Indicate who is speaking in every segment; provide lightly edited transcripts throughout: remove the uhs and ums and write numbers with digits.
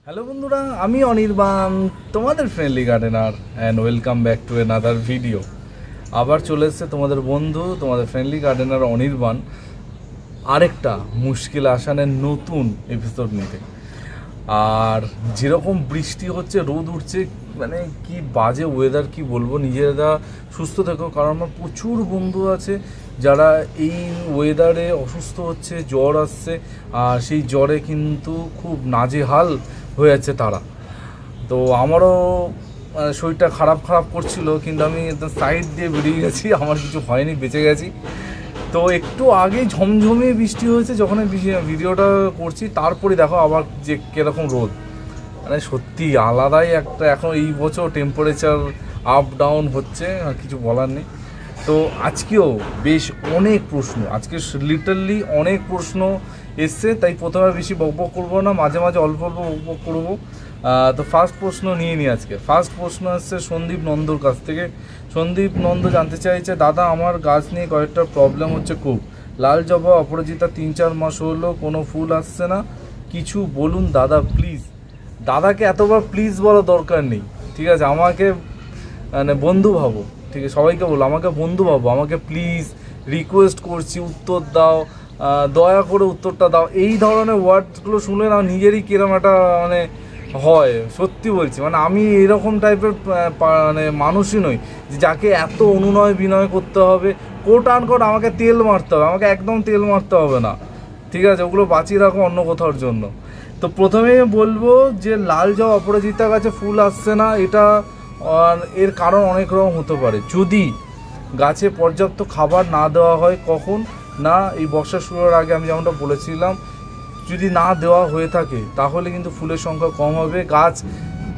Speaker 1: Hello বন্ধুরা, আমি অনির্বাণ, তোমাদের friendly gardener, and welcome back to another video. আবার চলে এসছে তোমাদের বন্ধু, তোমাদের ফ্রেন্ডলি গার্ডেনার অনির্বাণ, আরেকটা মুশকিল আসানের নতুন এপিসোড নিতে। আর যেরকম বৃষ্টি হচ্ছে, রোদ উঠছে, মানে কি বাজে ওয়েদার, কি বলবো। নিজেরা সুস্থ থেকো, কারণ আমার প্রচুর বন্ধু আছে যারা এই ওয়েদারে অসুস্থ হচ্ছে, জ্বর আসছে, আর সেই জ্বরে কিন্তু খুব নাজেহাল হয়ে যাচ্ছে তারা। তো আমারও শরীরটা খারাপ করছিল, কিন্তু আমি একদম সাইড দিয়ে বেরিয়ে গেছি, আমার কিছু হয়নি, বেঁচে গেছি। তো একটু আগে ঝমঝমিয়ে বৃষ্টি হয়েছে, যখন ভিডিওটা করছি, তারপরে দেখো আবার যে কীরকম রোদ। মানে সত্যি আলাদাই একটা, এখন এই বছর টেম্পারেচার আপ ডাউন হচ্ছে, আর কিছু বলার নেই। তো আজকেও বেশ অনেক প্রশ্ন, আজকে লিটারলি অনেক প্রশ্ন এসছে, তাই প্রথমে বেশি বকবক করবো না, মাঝে মাঝে অল্প অল্প বকবক করবো। তো ফার্স্ট প্রশ্ন নিয়ে নিই আজকে। ফার্স্ট প্রশ্ন আসছে সন্দীপ নন্দর কাছ থেকে। সন্দীপ নন্দ জানতে চাইছে, দাদা আমার গাছ নিয়ে কয়েকটা প্রবলেম হচ্ছে খুব। লাল জবা, অপরাজিতা 3-4 মাস হলো, কোনো ফুল আসছে না, কিছু বলুন দাদা প্লিজ। দাদাকে এতবার প্লিজ বলার দরকার নেই, ঠিক আছে? আমাকে মানে বন্ধু ভাবো, ঠিক আছে? সবাইকে বলো আমাকে বন্ধু ভাবো, আমাকে প্লিজ রিকোয়েস্ট করছি, উত্তর দাও, দয়া করে উত্তরটা দাও। এই ধরনের ওয়ার্ডসগুলো শুনলে না নিজেরই কিরম একটা মানে হয়, সত্যি বলছি। মানে আমি এরকম টাইপের মানে মানুষই নই যে যাকে এত অনুনয় বিনয় করতে হবে, কোট আন কোট আমাকে তেল মারতে হবে, আমাকে একদম তেল মারতে হবে না, ঠিক আছে? ওগুলো বাঁচিয়ে রাখো অন্য কোথাওর জন্য। তো প্রথমেই বলবো যে লাল জবা অপরাজিতা গাছে ফুল আসছে না, এটা এর কারণ অনেক রকম হতে পারে। যদি গাছে পর্যাপ্ত খাবার না দেওয়া হয়, কখন না, এই বর্ষা শুরুর আগে আমি যেমনটা বলেছিলাম, যদি না দেওয়া হয়ে থাকে তাহলে কিন্তু ফুলের সংখ্যা কম হবে। গাছ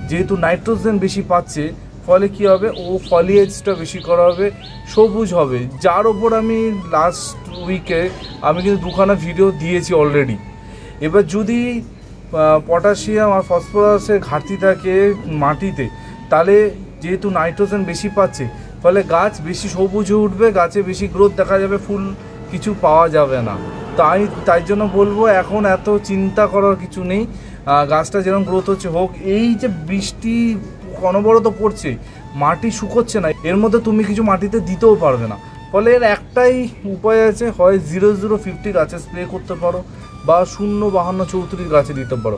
Speaker 1: যেহেতু নাইট্রোজেন বেশি পাচ্ছে, ফলে কি হবে, ও ফলিয়েজটা বেশি করা হবে, সবুজ হবে। যার ওপর আমি লাস্ট উইকে আমি কিন্তু 2খানা ভিডিও দিয়েছি অলরেডি। এবার যদি পটাশিয়াম আর ফসফরাসের ঘাটতি থাকে মাটিতে, তাহলে যেহেতু নাইট্রোজেন বেশি পাচ্ছে, ফলে গাছ বেশি সবুজ হয়ে উঠবে, গাছে বেশি গ্রোথ দেখা যাবে, ফুল কিছু পাওয়া যাবে না। তাই জন্য বলবো এখন এত চিন্তা করার কিছু নেই, গাছটা যেরকম গ্রোথ হচ্ছে হোক। এই যে বৃষ্টি অনবরত পড়ছে, মাটি শুকোচ্ছে না, এর মধ্যে তুমি কিছু মাটিতে দিতেও পারবে না। ফলে এর একটাই উপায় আছে, হয় 0050 গাছে স্প্রে করতে পারো, বা 05234 গাছে দিতে পারো।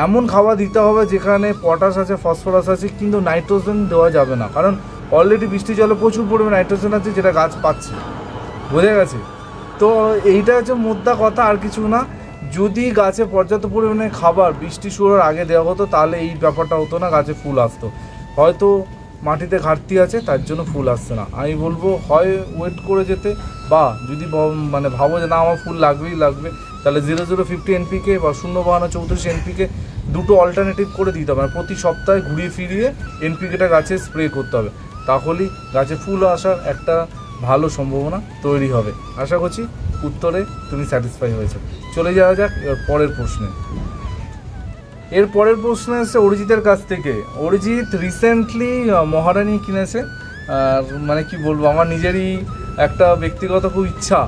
Speaker 1: এমন খাবার দিতে হবে যেখানে পটাশ আছে, ফসফরাস আছে, কিন্তু নাইট্রোজেন দেওয়া যাবে না, কারণ অলরেডি বৃষ্টি জলে প্রচুর পরিমাণে নাইট্রোজেন আছে, যেটা গাছ পাচ্ছে। বোঝা গেছে? তো এইটা হচ্ছে মোদ্দা কথা, আর কিছু না। যদি গাছে পর্যাপ্ত পরিমাণে খাবার বৃষ্টি শুরুর আগে দেওয়া হতো, তাহলে এই ব্যাপারটা হতো না, গাছে ফুল আসতো। হয়তো মাটিতে ঘাটতি আছে, তার জন্য ফুল আসছে না। আমি বলবো হয় ওয়েট করে যেতে, বা যদি মানে ভাবো যে না আমার ফুল লাগবেই লাগবে, তাহলে 0050 NPK বা 05234 NPK দুটো অল্টারনেটিভ করে দিতে হবে। মানে প্রতি সপ্তাহে ঘুরিয়ে ফিরিয়ে NPKটা গাছে স্প্রে করতে হবে, তাহলেই গাছে ফুল আসার একটা ভালো সম্ভাবনা তৈরি হবে। আশা করছি উত্তরে তুমি স্যাটিসফাই হয়েছো। চলে যাওয়া যাক এর পরের প্রশ্নে। এর পরের প্রশ্ন এসেছে অরিজিতের কাছ থেকে। অরিজিৎ রিসেন্টলি মহারানী কিনেছে, আর মানে কি বলবো, আমার নিজেরই একটা ব্যক্তিগত খুব ইচ্ছা,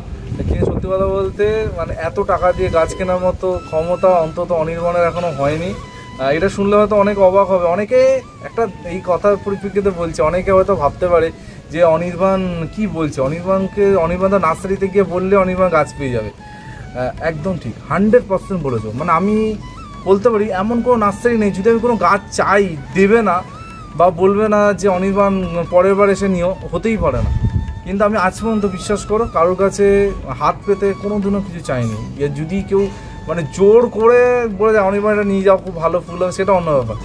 Speaker 1: কিন্তু সত্যি কথা বলতে মানে এত টাকা দিয়ে গাছ কেনার মতো ক্ষমতা অন্তত অনির্বাণের এখনও হয়নি। এটা শুনলে হয়তো অনেক অবাক হবে, অনেকে একটা এই কথার পরিপ্রেক্ষিতে বলছে, অনেকে হয়তো ভাবতে পারে যে অনির্বাণ কি বলছে, অনির্বাণ নার্সারিতে গিয়ে বললে অনির্বাণ গাছ পেয়ে যাবে। একদম ঠিক, 100% বলেছো। মানে আমি বলতে পারি এমন কোনো নার্সারি নেই, যদি আমি কোনো গাছ চাই দেবে না বা বলবে না যে অনির্বাণ পরের বার এসে নিও, হতেই পারে না। কিন্তু আমি আজ পর্যন্ত বিশ্বাস করো কারোর কাছে হাত পেতে কোনো দিনও কিছু চাইনি। যদি কেউ মানে জোর করে বলে যায় অনির্বাণ এটা নিয়ে যাও, খুব ভালো ফুল হবে, সেটা অন্য ব্যাপার।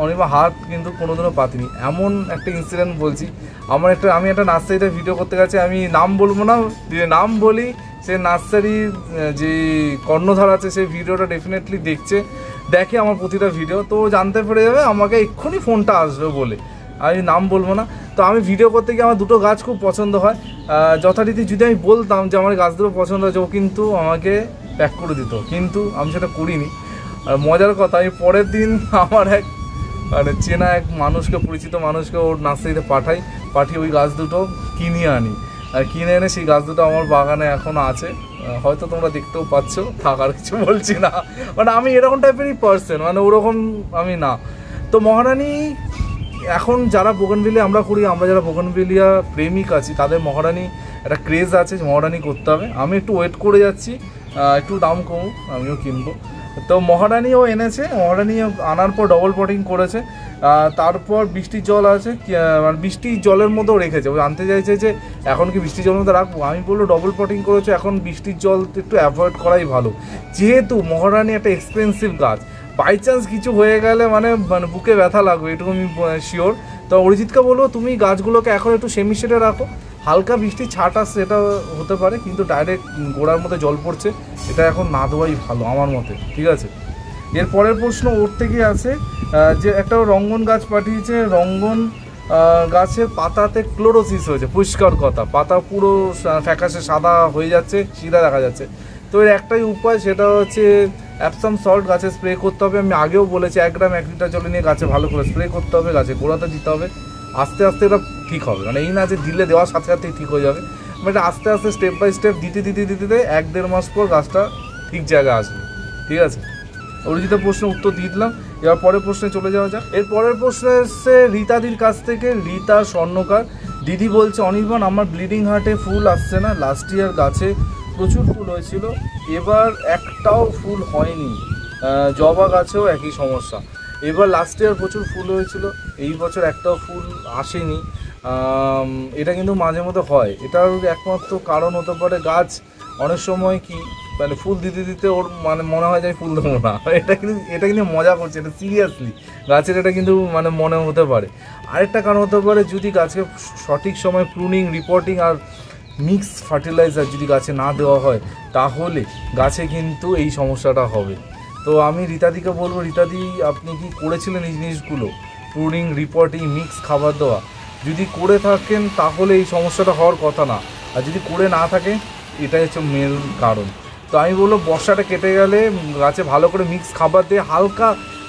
Speaker 1: অনির্বাণ হাত কিন্তু কোনোদিনও পাতিনি। এমন একটা ইনসিডেন্ট বলছি, আমি একটা নার্সারিতে ভিডিও করতে গেছি, আমি নাম বলবো না, নাম বলি, সে নার্সারির যে কর্ণধার আছে সেই ভিডিওটা ডেফিনেটলি দেখে আমার প্রতিটা ভিডিও, তো জানতে পেরে যাবে আমাকে এক্ষুনি ফোনটা আসবে বলে। আমি নাম বলবো না। তো আমি ভিডিও করতে গিয়ে আমার দুটো গাছ খুব পছন্দ হয়, যথারীতি যদি আমি বলতাম যে আমার গাছ দুটো পছন্দ হয়েছে, ও কিন্তু আমাকে প্যাক করে দিত, কিন্তু আমি সেটা করিনি। আর মজার কথা, আমি পরের দিন আমার এক মানে চেনা এক মানুষকে, পরিচিত মানুষকে ওর নার্সারিতে পাঠিয়ে ওই গাছ দুটো কিনে আনি, আর কিনে এনে সেই গাছ দুটো আমার বাগানে এখনও আছে। হয়তো তোমরা দেখতেও পাচ্ছ, থাক আর কিছু বলছি না। মানে আমি এরকম টাইপেরই পার্সন, মানে ওরকম আমি না। তো মহারানী এখন যারা বোগানভিলিয়া আমরা করি, আমরা যারা বোগানভিলিয়া প্রেমিক আছি তাদের মহারানী একটা ক্রেজ আছে, মহারানী করতে হবে। আমি একটু ওয়েট করে যাচ্ছি, একটু দাম কমুক আমিও কিনবো। তো মহারানীও এনেছে, মহারানী আনার পর ডবল পটিং করেছে। তারপর বৃষ্টির জল আছে, মানে বৃষ্টির জলের মধ্যেও রেখেছে। ও জানতে চাইছে যে এখন কি বৃষ্টির জলের মধ্যে রাখবো, আমি বললো ডবল পটিং করেছে, এখন বৃষ্টির জল একটু অ্যাভয়েড করাই ভালো, যেহেতু মহারানী একটা এক্সপেন্সিভ গাছ। বাই চান্স কিছু হয়ে গেলে মানে বুকে ব্যথা লাগবে, এটুকু আমি শিওর। তো অরিজিৎকে বলবো তুমি গাছগুলোকে এখন একটু সেমি শেডে রাখো, হালকা বৃষ্টি ছাট আসছে এটা হতে পারে, কিন্তু ডাইরেক্ট গোড়ার মধ্যে জল পড়ছে, এটা এখন না দেওয়াই ভালো আমার মতে, ঠিক আছে। এর পরের প্রশ্ন ওর থেকে আছে যে একটা রঙ্গন গাছ পাঠিয়েছে, রঙ্গন গাছের পাতাতে ক্লোরোসিস হয়েছে, পরিষ্কার কথা, পাতা পুরো ফ্যাকাশে সাদা হয়ে যাচ্ছে, সিধা দেখা যাচ্ছে। তো এর একটাই উপায়, সেটা হচ্ছে অ্যাপসাম সল্ট গাছে স্প্রে করতে হবে। আমি আগেও বলেছি 1 গ্রাম 1 লিটার জলে নিয়ে গাছে ভালো করে স্প্রে করতে হবে, গাছে গোড়াতে দিতে হবে। আস্তে আস্তে এটা ঠিক হবে, মানে এই না যে দিলে দেওয়ার সাথে সাথেই ঠিক হয়ে যাবে, মানে আস্তে আস্তে স্টেপ বাই স্টেপ দিতে দিতে দিতে দিতে 1-1.5 মাস পর গাছটা ঠিক জায়গায় আসবে, ঠিক আছে। অরিজিতের প্রশ্নের উত্তর দিয়ে দিলাম। এবার পরের প্রশ্নে চলে যাওয়া যাক। এর পরের প্রশ্ন এসছে রীতাদির কাছ থেকে, রীতা স্বর্ণকার। দিদি বলছে অনির্বাণ আমার ব্লিডিং হার্টে ফুল আসছে না, লাস্ট ইয়ার গাছে প্রচুর ফুল হয়েছিল, এবার একটাও ফুল হয়নি। জবা গাছেও একই সমস্যা, এবার লাস্ট ইয়ার প্রচুর ফুল হয়েছিল, এই বছর একটাও ফুল আসেনি। এটা কিন্তু মাঝে মধ্যে হয়, এটার একমাত্র কারণ হতে পারে গাছ অনেক সময় কি মানে ফুল দিতে দিতে ওর মানে মনে হয় যে ফুল দেবো না, এটা কিন্তু মজা করছে, এটা সিরিয়াসলি গাছের এটা কিন্তু মানে মনে হতে পারে। আরেকটা কারণ হতে পারে যদি গাছকে সঠিক সময় প্রুনিং, রিপোর্টিং আর মিক্স ফার্টিলাইজার যদি গাছে না দেওয়া হয়, তাহলে গাছে কিন্তু এই সমস্যাটা হবে। তো আমি রীতাদিকে বলবো, রীতাদি আপনি কি করেছিলেন এই জিনিসগুলো, প্রুনিং, রিপোর্টিং, মিক্স খাবার দেওয়া? যদি করে থাকেন তাহলে এই সমস্যাটা হওয়ার কথা না, আর যদি করে না থাকে এটাই হচ্ছে মেন কারণ। তো আমি বলবো বর্ষাটা কেটে গেলে গাছে ভালো করে মিক্স খাবার দিয়ে হালকা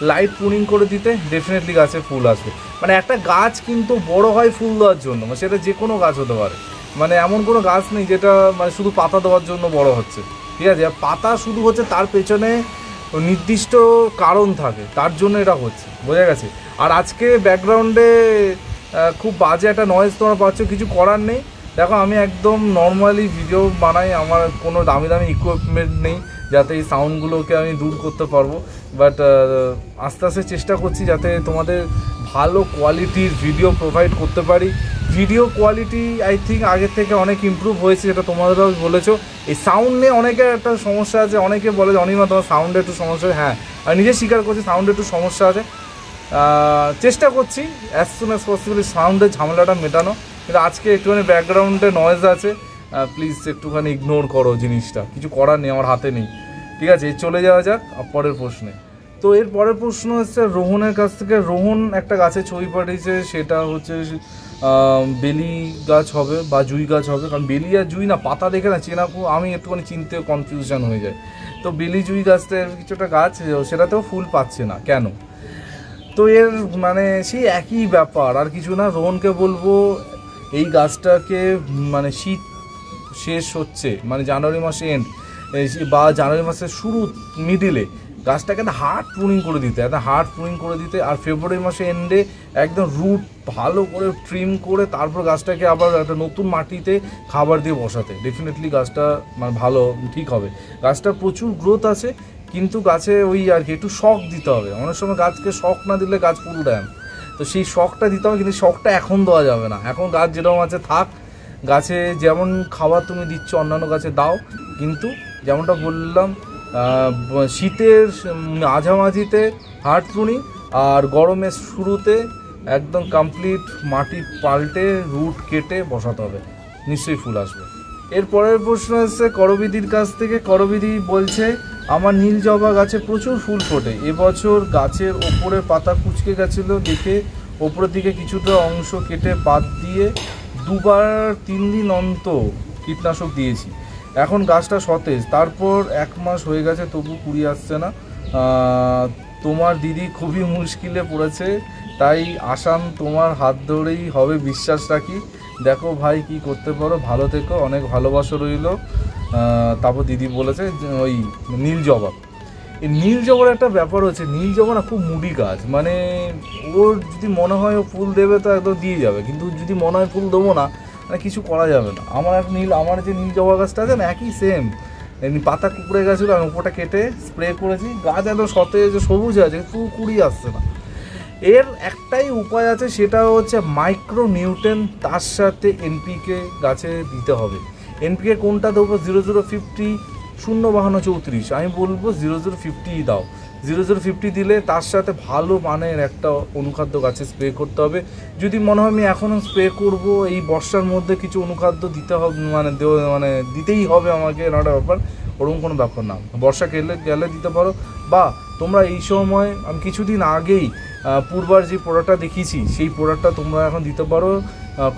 Speaker 1: লাইট প্রুনিং করে দিতে ডেফিনেটলি গাছে ফুল আসবে। মানে একটা গাছ কিন্তু বড় হয় ফুল দেওয়ার জন্য, মানে সেটা যে কোনো গাছ হতে পারে, মানে এমন কোনো গাছ নেই যেটা মানে শুধু পাতা দেওয়ার জন্য বড় হচ্ছে, ঠিক আছে। পাতা শুধু হচ্ছে তার পেছনে নির্দিষ্ট কারণ থাকে, তার জন্য এটা হচ্ছে, বোঝা গেছে। আর আজকে ব্যাকগ্রাউন্ডে খুব বাজে একটা নয়েজ তোমরা পাচ্ছ, কিছু করার নেই। দেখো আমি একদম নর্মালি ভিডিও বানাই, আমার কোনো দামি দামি ইকুইপমেন্ট নেই যাতে এই সাউন্ডগুলোকে আমি দূর করতে পারবো, বাট আস্তে আস্তে চেষ্টা করছি যাতে তোমাদের ভালো কোয়ালিটির ভিডিও প্রোভাইড করতে পারি। ভিডিও কোয়ালিটি আই থিঙ্ক আগের থেকে অনেক ইমপ্রুভ হয়েছে, যেটা তোমাদেরও বলেছো। এই সাউন্ড নিয়ে অনেকের একটা সমস্যা আছে, অনেকে বলে যে অনির্বাণ তোমার সাউন্ডে একটু সমস্যা, হ্যাঁ আমি নিজে স্বীকার করছি সাউন্ডে একটু সমস্যা আছে। চেষ্টা করছি অ্যাজ সুন অ্যাজ পসিবল সাউন্ডের ঝামেলাটা মেটানো, কিন্তু আজকে একটুখানি ব্যাকগ্রাউন্ডে নয়েজ আছে, প্লিজ একটুখানি ইগনোর করো জিনিসটা, কিছু করার নেই, আমার হাতে নেই, ঠিক আছে। চলে যাওয়া যাক পরের প্রশ্নে। তো এর পরের প্রশ্ন হচ্ছে রোহনের কাছ থেকে। রোহন একটা গাছে ছবি পাঠিয়েছে, সেটা হচ্ছে বেলি গাছ হবে বা জুই গাছ হবে, কারণ বেলি আর জুই না পাতা দেখে না চেনা, আমি একটুখানি চিনতে কনফিউশন হয়ে যায়। তো বেলি জুই গাছটা কিছুটা গাছ, সেটাতেও ফুল পাচ্ছে না কেন? তো এর মানে সেই একই ব্যাপার, আর কিছু না। রোহনকে বলবো এই গাছটাকে মানে শীত শেষ হচ্ছে, মানে জানুয়ারি মাসে এন্ড বা জানুয়ারি মাসের শুরু মিডিলে গাছটাকে একটা হার্ড প্রুনিং করে দিতে, আর ফেব্রুয়ারি মাসে এন্ডে একদম রুট ভালো করে ট্রিম করে তারপর গাছটাকে আবার একটা নতুন মাটিতে খাবার দিয়ে বসাতে, ডেফিনেটলি গাছটা মানে ভালো ঠিক হবে। গাছটা প্রচুর গ্রোথ আছে, কিন্তু গাছে ওই আর কি একটু শক দিতে হবে। অনেক সময় গাছকে শক না দিলে গাছ ফুল দেয় না, তো সেই শকটা দিতে হবে, কিন্তু শকটা এখন দেওয়া যাবে না। এখন গাছ যেরকম আছে থাক, গাছে যেমন খাবার তুমি দিচ্ছ অন্যান্য গাছে দাও, কিন্তু যেমনটা বললাম শীতের মাঝামাঝিতে হার্ড প্রুনিং আর গরমের শুরুতে একদম কমপ্লিট মাটি পাল্টে রুট কেটে বসাতে হবে, নিশ্চয়ই ফুল আসবে। এর পরের প্রশ্ন এসছে করবিদির কাছ থেকে। করবিদি বলছে আমার নীল জবা গাছে প্রচুর ফুল ফোটে, এবছর গাছের ওপরের পাতা কুঁচকে গেছিলো দেখে ওপরের দিকে কিছুটা অংশ কেটে বাদ দিয়ে 2-3 দিন অন্তর কীটনাশক দিয়েছি, এখন গাছটা সতেজ, তারপর 1 মাস হয়ে গেছে তবু কুড়ি আসছে না। তোমার দিদি খুবই মুশকিলে পড়েছে, তাই আসান তোমার হাত ধরেই হবে, বিশ্বাস রাখি, দেখো ভাই কি করতে পারো, ভালো থেকো, অনেক ভালোবাসা রইল। তারপর দিদি বলেছে ওই নীল জবা। এই নীল জবার একটা ব্যাপার হচ্ছে, নীল জবা না খুব মুডি গাছ, মানে ওর যদি মনে হয় ও ফুল দেবে তো একদম দিয়ে যাবে, কিন্তু যদি মনে হয় ফুল দেবো না মানে কিছু করা যাবে না। আমার যে নীল জবা গাছটা আছে না একই সেম, এমনি পাতা কুকুরে গেছিলো, আমি উপরটা কেটে স্প্রে করেছি, গাছ একদম সতেজ সবুজ আছে, পুরো কুড়ি আসছে না। এর একটাই উপায় আছে, সেটা হচ্ছে মাইক্রো নিউট্রেন, তার সাথে এনপিকে গাছে দিতে হবে। এনপিকে কোনটা দেবো? 0050 05234, আমি বলবো 0050 দাও। 0050 দিলে তার সাথে ভালো মানের একটা অনুখাদ্য গাছে স্প্রে করতে হবে। যদি মনে হয় আমি এখনও স্প্রে করব, এই বর্ষার মধ্যে কিছু অনুখাদ্য দিতে হবে, মানে দিতেই হবে আমাকে, একটা ব্যাপার, ওরকম কোনো ব্যাপার না, বর্ষা গেলে দিতে পারো। বা তোমরা এই সময়, আমি কিছুদিন আগেই পূর্বার যে প্রোডাক্টটা দেখিয়েছি সেই প্রোডাক্টটা তোমরা এখন দিতে পারো।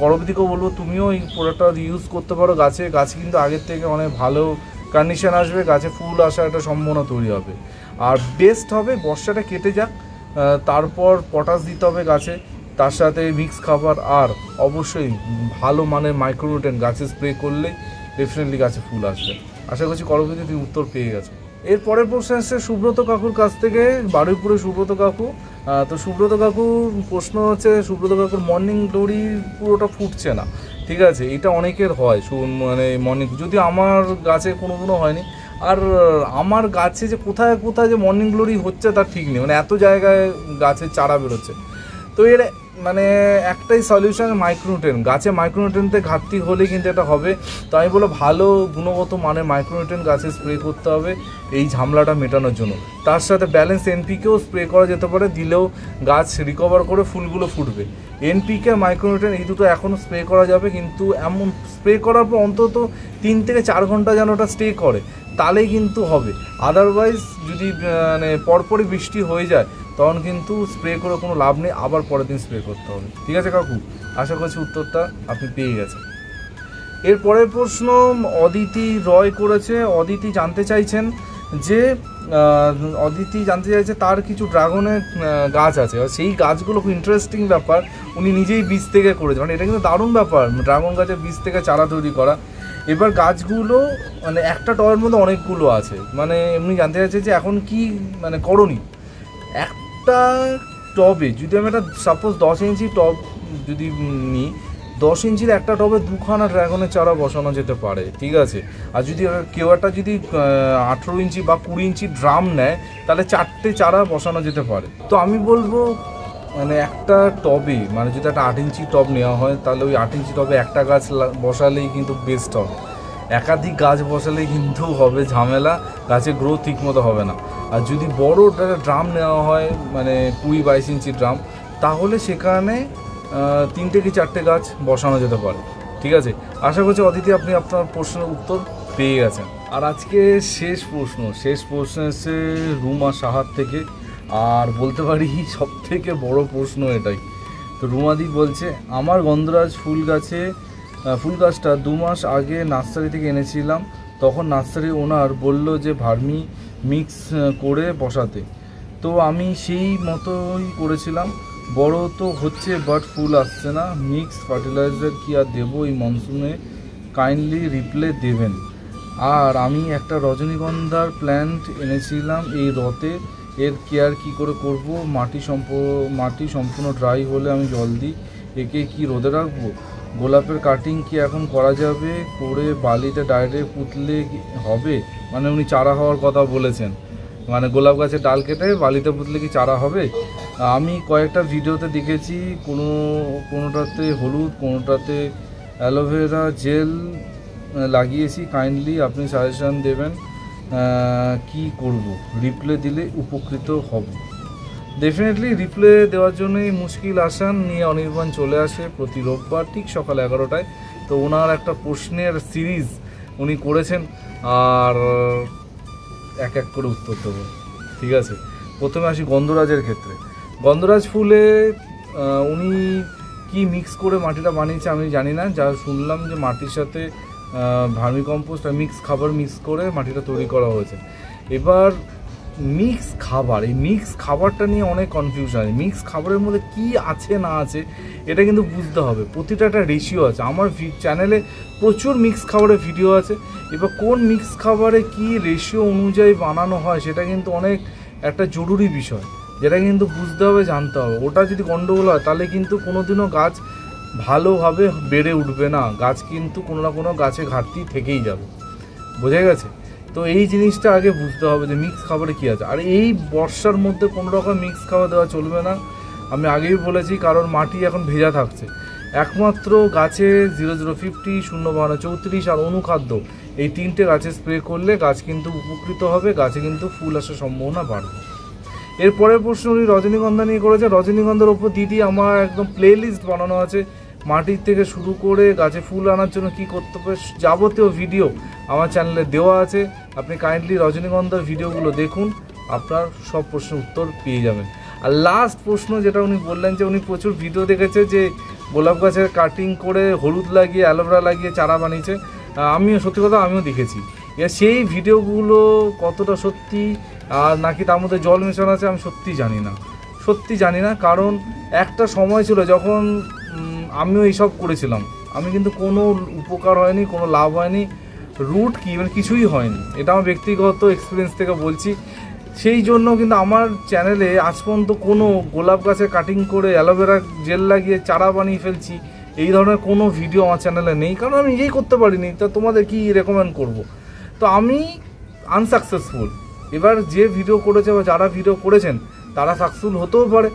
Speaker 1: করবদিকেও বলবো তুমিও এই প্রোডাক্টটা ইউজ করতে পারো। গাছে কিন্তু আগের থেকে অনেক ভালো কন্ডিশন আসবে, গাছে ফুল আসার একটা সম্ভাবনা তৈরি হবে। আর বেস্ট হবে বর্ষাটা কেটে যাক, তারপর পটাশ দিতে হবে গাছে, তার সাথে মিক্স খাবার, আর অবশ্যই ভালো মানের মাইক্রোনিউট্রিয়েন্ট গাছে স্প্রে করলে ডেফিনেটলি গাছে ফুল আসবে। আশা করছি করবদিকে তুমি উত্তর পেয়ে গেছো। এর পরের প্রশ্ন আসছে সুব্রত কাকুর কাছ থেকে, বারুইপুরে সুব্রত কাকু। তো সুব্রত কাকুর প্রশ্ন হচ্ছে, সুব্রত কাকুর মর্নিং গ্লোরি পুরোটা ফুটছে না, ঠিক আছে, এটা অনেকের হয়, মানে মর্নিং, যদি আমার গাছে কোনো হয়নি। আর আমার গাছে যে কোথায় কোথায় যে মর্নিং গ্লোরি হচ্ছে তার ঠিক নেই, মানে এত জায়গায় গাছের চারা বেরোচ্ছে। তো এর মানে একটাই সলিউশন, মাইক্রোনিউট্রিয়েন্ট। গাছে মাইক্রোনিউট্রিয়েন্টে ঘাটতি হলে কিন্তু এটা হবে। তো আমি বলবো ভালো গুণগত মানের মাইক্রোনিউট্রিয়েন্ট গাছে স্প্রে করতে হবে এই ঝামেলাটা মেটানোর জন্য। তার সাথে ব্যালেন্স এনপিকেও স্প্রে করা যেতে পারে, দিলেও গাছ রিকভার করে ফুলগুলো ফুটবে। এনপিকে মাইক্রোনিউট্রিয়েন্ট এই দুটো এখনও স্প্রে করা যাবে, কিন্তু এমন স্প্রে করার পর অন্তত 3 থেকে 4 ঘন্টা যেন ওটা স্টে করে, তাহলেই কিন্তু হবে। আদারওয়াইজ যদি মানে পরপরই বৃষ্টি হয়ে যায় তখন কিন্তু স্প্রে করে কোনো লাভ নেই, আবার পরের দিন স্প্রে করতে হবে। ঠিক আছে কাকু, আশা করছি উত্তরটা আপনি পেয়ে গেছেন। এর পরের প্রশ্ন অদিতি রয় করেছে। অদিতি জানতে চাইছে তার কিছু ড্রাগনের গাছ আছে, সেই গাছগুলো খুব ইন্টারেস্টিং ব্যাপার, উনি নিজেই বীজ থেকে করেছে, মানে এটা কিন্তু দারুণ ব্যাপার, ড্রাগন গাছের বীজ থেকে চারা তৈরি করা। এবার গাছগুলো মানে একটা টবের মধ্যে অনেকগুলো আছে, মানে এমনি জানতে চাইছে যে এখন কি মানে করণীয়। একটা টবে যদি আমি একটা সাপোজ 10 ইঞ্চি টব যদি নিই, 10 ইঞ্চির একটা টবে 2খানা ড্রাগনের চারা বসানো যেতে পারে, ঠিক আছে। আর যদি কেউ একটা যদি 18 ইঞ্চি বা 20 ইঞ্চি ড্রাম নেয় তাহলে 4টে চারা বসানো যেতে পারে। তো আমি বলবো মানে একটা টবে, মানে যদি একটা 8 ইঞ্চি টব নেওয়া হয় তাহলে ওই 8 ইঞ্চি টবে একটা গাছ বসালেই কিন্তু বেস্ট হবে। একাধিক গাছ বসালেই কিন্তু হবে ঝামেলা, গাছের গ্রোথ ঠিকমতো হবে না। আর যদি বড় ড্রাম নেওয়া হয়, মানে 20-22 ইঞ্চি ড্রাম, তাহলে সেখানে 3 থেকে 4টে গাছ বসানো যেতে পারে, ঠিক আছে। আশা করছি অদিতি আপনি আপনার প্রশ্নের উত্তর পেয়ে গেছেন। আর আজকে শেষ প্রশ্ন এসেছে রুমা সাহার থেকে, আর বলতে পারি সব থেকে বড় প্রশ্ন এটাই। তো রুমাদি বলছে, আমার গন্ধরাজ ফুল গাছটা 2 মাস আগে নার্সারি থেকে এনেছিলাম, তখন নার্সারি ওনার বলল যে ভার্মি মিক্স করে বসাতে, তো আমি সেই মতোই করেছিলাম, বড় তো হচ্ছে বাট ফুল আসছে না, মিক্স ফার্টিলাইজার কি আর দেবো এই মনসুনে, কাইন্ডলি রিপ্লাই দেবেন। আর আমি একটা রজনীগন্ধার প্ল্যান্ট এনেছিলাম এই রতে, এর কেয়ার কি করে করব, মাটি সম্পূর্ণ ড্রাই হলে আমি জল দিই, একে কি রোদে রাখবো? গোলাপের কাটিং কি এখন করা যাবে, করে বালিতে ডাইরেক্ট পুঁতলে হবে? মানে উনি চারা হওয়ার কথা বলেছেন, মানে গোলাপ গাছের ডাল কেটে বালিতে পুঁতলে কি চারা হবে? আমি কয়েকটা ভিডিওতে দেখেছি, কোনোটাতে হলুদ, কোনোটাতে অ্যালোভেরা জেল লাগিয়েছি, কাইন্ডলি আপনি সাজেশান দেবেন কি করব, রিপ্লাই দিলে উপকৃত হব। ডেফিনেটলি রিপ্লাই দেওয়ার জন্যই মুশকিল আসান নিয়ে অনির্বাণ চলে আসে প্রতি রোববার ঠিক সকাল 11টায়। তো ওনার একটা প্রশ্নের সিরিজ উনি করেছেন, আর এক এক করে উত্তর দেবো, ঠিক আছে। প্রথমে আসি গন্ধরাজের ক্ষেত্রে। গন্ধরাজ ফুলে উনি কি মিক্স করে মাটিটা বানিয়েছে আমি জানি না, যা শুনলাম যে মাটির সাথে ভার্মি কম্পোস্ট আর মিক্স খাবার মিক্স করে মাটিটা তৈরি করা হয়েছে। এবার মিক্স খাবার, এই মিক্স খাবারটা নিয়ে অনেক কনফিউশন আছে। মিক্স খাবারের মধ্যে কি আছে না আছে এটা কিন্তু বুঝতে হবে, প্রতিটা একটা রেশিও আছে। আমার চ্যানেলে প্রচুর মিক্স খাবারের ভিডিও আছে, এবার কোন মিক্স খাবারে কি রেশিও অনুযায়ী বানানো হয় সেটা কিন্তু অনেক একটা জরুরি বিষয়, যেটা কিন্তু বুঝতে হবে, জানতে হবে। ওটা যদি গন্ডগোল হয় তাহলে কিন্তু কোনোদিনও গাছ ভালোভাবে বেড়ে উঠবে না, গাছ কিন্তু কোনো না কোনো গাছে ঘাটতি থেকেই যাবে, বোঝা গেছে? তো এই জিনিসটা আগে বুঝতে হবে যে মিক্স খাবারে কী আছে। আর এই বর্ষার মধ্যে কোনো রকম মিক্স খাবার দেওয়া চলবে না, আমি আগেই বলেছি, কারণ মাটি এখন ভেজা থাকছে। একমাত্র গাছে 0050, 05234 আর অনুখাদ্য, এই 3টে গাছে স্প্রে করলে গাছ কিন্তু উপকৃত হবে, গাছে কিন্তু ফুল আসার সম্ভাবনা বাড়বে। এরপরের প্রশ্ন উনি রজনীগন্ধা নিয়ে করেছে। রজনীগন্ধার ওপর দিদি আমার একদম প্লে লিস্ট বানানো আছে, মাটির থেকে শুরু করে গাছে ফুল আনার জন্য কী করতে হবে যাবতীয় ভিডিও আমার চ্যানেলে দেওয়া আছে। আপনি কাইন্ডলি রজনীগন্ধার ভিডিওগুলো দেখুন, আপনার সব প্রশ্নের উত্তর পেয়ে যাবেন। আর লাস্ট প্রশ্ন যেটা উনি বললেন যে উনি প্রচুর ভিডিও দেখেছে যে গোলাপ গাছের কাটিং করে হলুদ লাগিয়ে অ্যালোভেরা লাগিয়ে চারা বানিয়েছে। আমিও সত্যি কথা আমিও দেখেছি, এবার সেই ভিডিওগুলো কতটা সত্যি আর নাকি তার মধ্যে জল মেশানো আছে আমি সত্যি জানি না। কারণ একটা সময় ছিল যখন আমিও এইসব করেছিলাম, আমি কিন্তু কোনো উপকার হয়নি, কোনো লাভ হয়নি, রুট কি মানে কিছুই হয়নি। এটা আমার ব্যক্তিগত এক্সপিরিয়েন্স থেকে বলছি। সেই জন্য কিন্তু আমার চ্যানেলে আজ পর্যন্ত কোনো গোলাপ গাছে কাটিং করে অ্যালোভেরা জেল লাগিয়ে চারা বানিয়ে ফেলছি এই ধরনের কোনো ভিডিও আমার চ্যানেলে নেই, কারণ আমি নিজেই করতে পারিনি, তা তোমাদের কি রেকমেন্ড করব। তো আমি আনসাকসেসফুল। এবার যে ভিডিও করেছে বা যারা ভিডিও করেছেন তারা সাকসেসফুল হতেও পারে,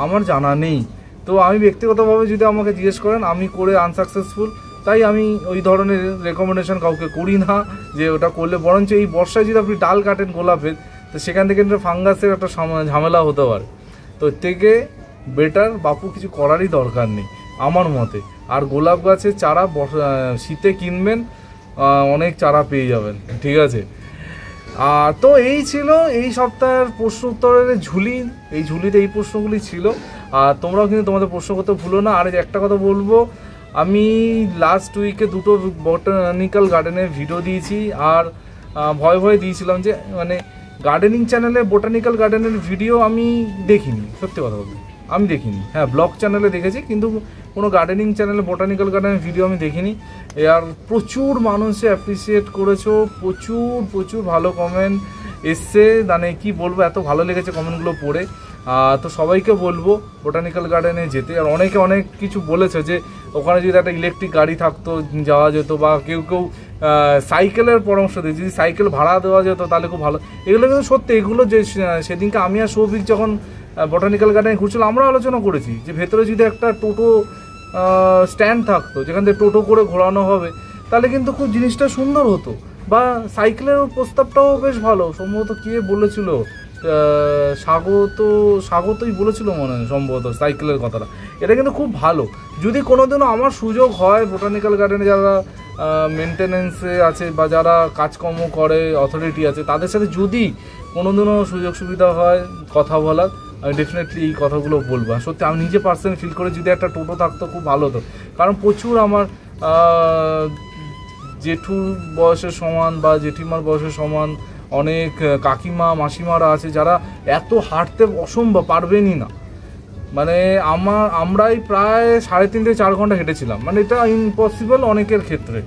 Speaker 1: আমার জানা নেই। তো আমি ব্যক্তিগতভাবে যদি আমাকে জিজ্ঞেস করেন, আমি করে আনসাকসেসফুল, তাই আমি ওই ধরনের রেকমেন্ডেশন কাউকে করি না যে ওটা করলে। বরঞ্চ এই বর্ষায় যদি আপনি ডাল কাটেন গোলাপের, তো সেখান থেকে ফাঙ্গাসের একটা ঝামেলা হতে পারে। তো থেকে বেটার বাপু কিছু করারই দরকার নেই আমার মতে। আর গোলাপ গাছের চারা শীতে কিনবেন, অনেক চারা পেয়ে যাবেন, ঠিক আছে? তো এই ছিল এই সপ্তাহের প্রশ্ন উত্তরের ঝুলি। এই ঝুলিতে এই প্রশ্নগুলি ছিল, আর তোমরাও কিন্তু তোমাদের প্রশ্ন করতে ভুলো না। আর একটা কথা বলবো, আমি লাস্ট উইকে 2টো বটানিক্যাল গার্ডেনের ভিডিও দিয়েছি, আর ভয়ে দিয়েছিলাম যে মানে গার্ডেনিং চ্যানেলে বোটানিক্যাল গার্ডেনের ভিডিও আমি দেখিনি, সত্যি কথা বলবো আমি দেখিনি। হ্যাঁ, ব্লগ চ্যানেলে দেখেছি, কিন্তু কোনো গার্ডেনিং চ্যানেলে বোটানিক্যাল গার্ডেনের ভিডিও আমি দেখিনি। আর প্রচুর মানুষে অ্যাপ্রিসিয়েট করেছো, প্রচুর ভালো কমেন্ট এসছে, মানে কি বলবো, এত ভালো লেগেছে কমেন্টগুলো পড়ে। তো সবাইকে বলবো বোটানিক্যাল গার্ডেনে যেতে। আর অনেকে অনেক কিছু বলেছে যে ওখানে যদি একটা ইলেকট্রিক গাড়ি থাকতো যাওয়া যেত, বা কেউ সাইকেলের পরামর্শ দিই, যদি সাইকেল ভাড়া দেওয়া যেত তাহলে খুব ভালো। এগুলো কিন্তু সত্যি, এগুলো যে সেদিনকে আমি আর সৌভিক যখন বোটানিক্যাল গার্ডেনে ঘুরছিলাম আমরা আলোচনা করেছি যে ভেতরে যদি একটা টোটো স্ট্যান্ড থাকতো যেখান থেকে টোটো করে ঘোরানো হবে, তাহলে কিন্তু খুব জিনিসটা সুন্দর হতো। বা সাইকেলের প্রস্তাবটাও বেশ ভালো, সম্ভবত কে বলেছিল, স্বাগতই বলেছিল মনে হয় সম্ভবত সাইকেলের কথাটা। এটা কিন্তু খুব ভালো। যদি কোনোদিনও আমার সুযোগ হয় বোটানিক্যাল গার্ডেনে যারা মেনটেনেন্সে আছে বা যারা কাজকর্ম করে অথরিটি আছে তাদের সাথে যদি কোনোদিনও সুযোগ সুবিধা হয় কথা বলার, আমি ডেফিনেটলি এই কথাগুলো বলবো। সত্যি আমি নিজে পার্সোনালি ফিল করে যদি একটা টোটো থাকতো খুব ভালো হতো। কারণ প্রচুর আমার জেঠুর বয়সের সমান বা জেঠিমার বয়সের সমান অনেক কাকিমা মাসিমারা আছে যারা এত হাঁটতে অসম্ভব পারবেনই না। মানে আমরাই প্রায় 3.5 থেকে 4 ঘন্টা হেঁটেছিলাম, মানে এটা ইম্পসিবল অনেকের ক্ষেত্রে।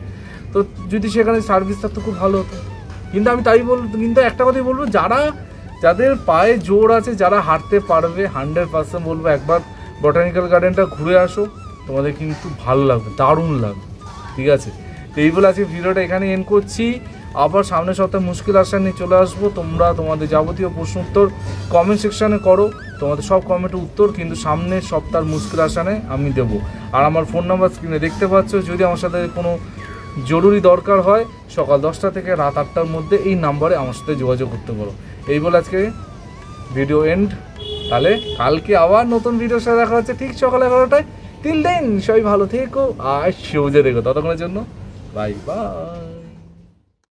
Speaker 1: তো যদি সেখানে সার্ভিস থাকতো খুব ভালো হতো। কিন্তু আমি তাই কিন্তু একটা কথাই বলবো, যাদের পায়ে জোর আছে, যারা হাঁটতে পারবে 100% বলবো একবার বোটানিক্যাল গার্ডেনটা ঘুরে আসো, তোমাদের কিন্তু ভালো লাগবে, দারুণ লাগবে, ঠিক আছে? তো এই বলে আজকে ভিডিওটা এখানে এন্ড করছি। আবার সামনের সপ্তাহে মুশকিল আশা নিয়ে চলে আসবো। তোমরা তোমাদের যাবতীয় প্রশ্ন উত্তর কমেন্ট সেকশানে করো, তোমাদের সব কমেন্টের উত্তর কিন্তু সামনের সপ্তাহের মুশকিল আশানে আমি দেবো। আর আমার ফোন নাম্বার স্ক্রিনে দেখতে পাচ্ছ, যদি আমার সাথে কোনো জরুরি দরকার হয় সকাল 10টা থেকে রাত 8টার মধ্যে এই নাম্বারে আমার সাথে যোগাযোগ করতে পারো। এই বলে আজকে ভিডিও এন্ড। তাহলে কালকে আবার নতুন ভিডিওর সাথে দেখা হচ্ছে ঠিক সকাল 11টায়। টিল দেন সবাই ভালো থেকো আর সবুজে দেখো, ততক্ষণের জন্য বাই বাই।